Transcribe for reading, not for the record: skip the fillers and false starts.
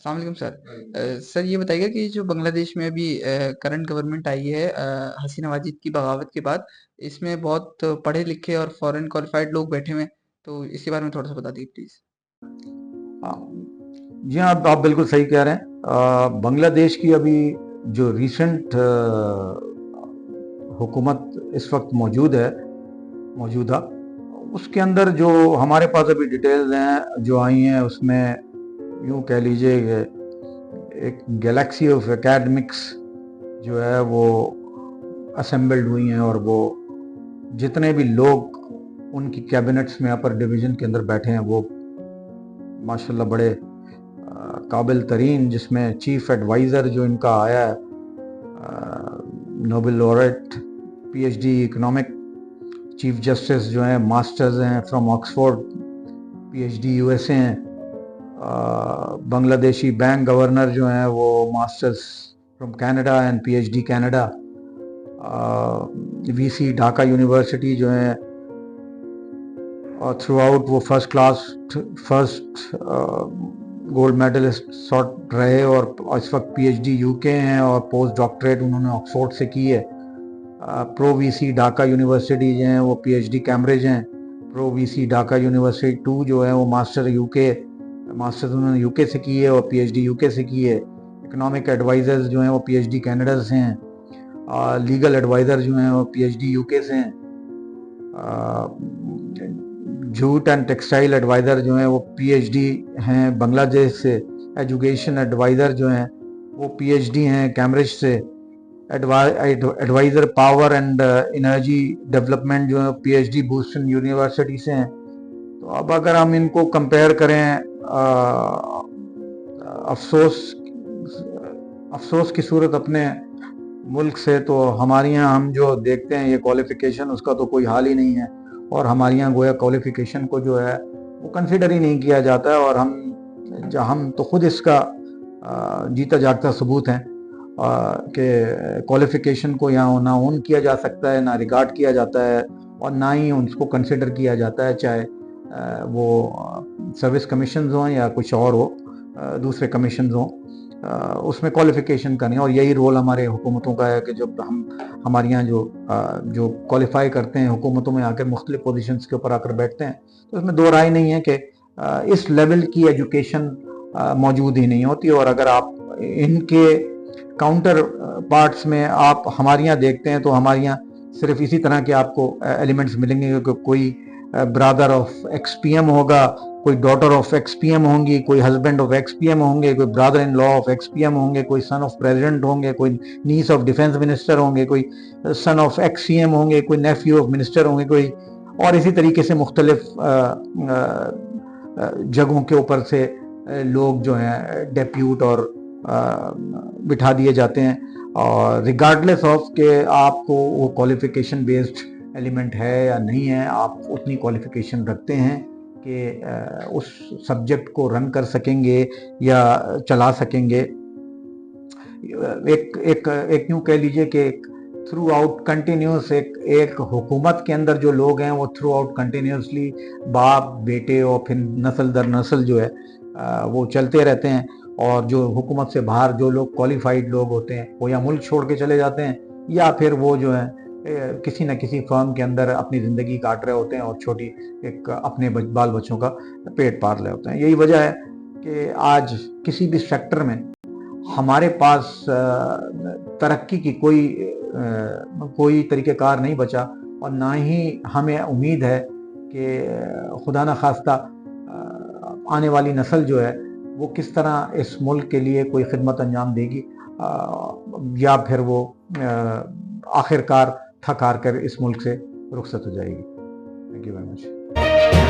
السلام علیکم سر سر یہ بتائیے گا کہ جو بنگلہ دیش میں ابھی کرنٹ گورنمنٹ آئی ہے حسینہ واجد کی بغاوت کے بعد، اس میں بہت پڑھے لکھے اور فورن کوالیفائڈ لوگ بیٹھے ہوئے ہیں، تو اس کے بارے میں تھوڑا سا بتا دیجیے پلیز۔ جی ہاں، آپ بالکل صحیح کہہ رہے ہیں۔ بنگلہ دیش کی ابھی جو ریسنٹ حکومت اس وقت موجودہ اس کے اندر جو ہمارے پاس ابھی ڈیٹیلز ہیں جو آئی ہیں، اس میں یوں کہہ لیجئے کہ ایک گیلیکسی آف اکیڈمکس جو ہے وہ اسمبلڈ ہوئی ہیں، اور وہ جتنے بھی لوگ ان کی کیبنٹس میں اپر ڈویژن کے اندر بیٹھے ہیں وہ ماشاءاللہ بڑے قابل ترین، جس میں چیف ایڈوائزر جو ان کا آیا ہے Nobel laureate P H D economic, chief justice جو ہیں ماسٹرز ہیں from Oxford, P H D U S A ہیں، بنگلہ دیشی بینک گورنر جو ہیں وہ masters from Canada and P H D Canada, V C Dhaka university جو ہیں اور تھرو آؤٹ وہ فرسٹ گولڈ میڈلسٹ سارٹ رہے، اور اس وقت پی ایچ ڈی یو کے ہیں اور پوسٹ ڈاکٹریٹ انہوں نے آکسفورڈ سے کی ہے۔ پرو وی سی ڈھاکہ یونیورسٹی جو ہیں وہ پی ایچ ڈی کیمبرج ہیں، پرو وی سی ڈھاکہ یونیورسٹی 2 جو ہے وہ ماسٹر انہوں نے یو کے سے کی ہے اور پی ایچ ڈی یو کے سے کی ہے۔ اکنامک ایڈوائزرز جو ہیں وہ پی ایچ ڈی کینیڈا سے ہیں، لیگل ایڈوائزر جو ہیں وہ پی ایچ ڈی یو کے سے ہیں، جھوٹ اینڈ ٹیکسٹائل ایڈوائزر جو ہیں وہ پی ایچ ڈی ہیں بنگلہ دیش سے، ایجوکیشن ایڈوائزر جو ہیں وہ پی ایچ ڈی ہیں کیمبرج سے، advisor power and energy development جو ہے P H D Boston university سے ہیں۔ تو اب اگر ہم ان کو کمپیئر کریں، افسوس کی صورت اپنے ملک سے، تو ہمارے یہاں ہم جو دیکھتے ہیں یہ کوالیفیکیشن، اس کا تو کوئی حال ہی نہیں ہے، اور ہمارے یہاں گویا کوالیفیکیشن کو جو ہے وہ کنسیڈر ہی نہیں کیا جاتا ہے، اور ہم تو خود اس کا جیتا جاگتا ثبوت ہیں کہ کوالیفیکیشن کو یہاں نہ اون کیا جا سکتا ہے، نہ ریگارڈ کیا جاتا ہے، اور نہ ہی اس کو کنسیڈر کیا جاتا ہے، چاہے وہ سروس کمیشنز ہوں یا کچھ اور ہو، دوسرے کمیشنز ہوں، اس میں کوالیفیکیشن کا نہیں۔ اور یہی رول ہمارے حکومتوں کا ہے کہ جب ہمارے یہاں جو کوالیفائی کرتے ہیں حکومتوں میں آ کر مختلف پوزیشنز کے اوپر آ کر بیٹھتے ہیں، تو اس میں دو رائے نہیں ہے کہ اس لیول کی ایجوکیشن موجود ہی نہیں ہوتی۔ اور اگر آپ ان کے کاؤنٹر پارٹس میں آپ ہمارے یہاں دیکھتے ہیں تو ہمارے یہاں صرف اسی طرح کے آپ کو ایلیمنٹس ملیں گے کہ کوئی brother of ex P M ہوگا، کوئی daughter of ex P M ہوں گی، کوئی husband of ex P M ہوں گے، کوئی brother in law of ex P M ہوں گے، کوئی سن آف پریزیڈنٹ ہوں گے، کوئی نیس آف ڈیفنس منسٹر ہوں گے، کوئی سن آف ایکس سی ایم ہوں گے، کوئی نیفیو آف منسٹر ہوں گے، کوئی اور اسی طریقے سے مختلف جگہوں کے اوپر سے لوگ جو ہیں ڈیپیوٹ اور بٹھا دیے جاتے ہیں، اور ریگارڈلیس آف کہ آپ کو وہ کوالیفیکیشن بیسڈ ایلیمنٹ ہے یا نہیں ہے، آپ اتنی کوالیفیکیشن رکھتے ہیں کہ اس سبجیکٹ کو رن کر سکیں گے یا چلا سکیں گے۔ ایک یوں کہہ لیجئے کہ تھرو آؤٹ کنٹینیوس ایک حکومت کے اندر جو لوگ ہیں وہ تھرو آؤٹ کنٹینیوسلی باپ بیٹے اور پھر نسل در نسل جو ہے وہ چلتے رہتے ہیں، اور جو حکومت سے باہر جو لوگ کوالیفائڈ لوگ ہوتے ہیں وہ یا ملک چھوڑ کے چلے جاتے ہیں، یا پھر وہ جو ہے کسی نہ کسی فرم کے اندر اپنی زندگی کاٹ رہے ہوتے ہیں اور چھوٹی ایک اپنے بال بچوں کا پیٹ پال رہے ہوتے ہیں۔ یہی وجہ ہے کہ آج کسی بھی سیکٹر میں ہمارے پاس ترقی کی کوئی طریقہ کار نہیں بچا، اور نہ ہی ہمیں امید ہے کہ خدا نہ خواستہ آنے والی نسل جو ہے وہ کس طرح اس ملک کے لیے کوئی خدمت انجام دے گی، یا پھر وہ آخر کار تھک ہار کر اس ملک سے رخصت ہو جائے گی۔ Thank you very much.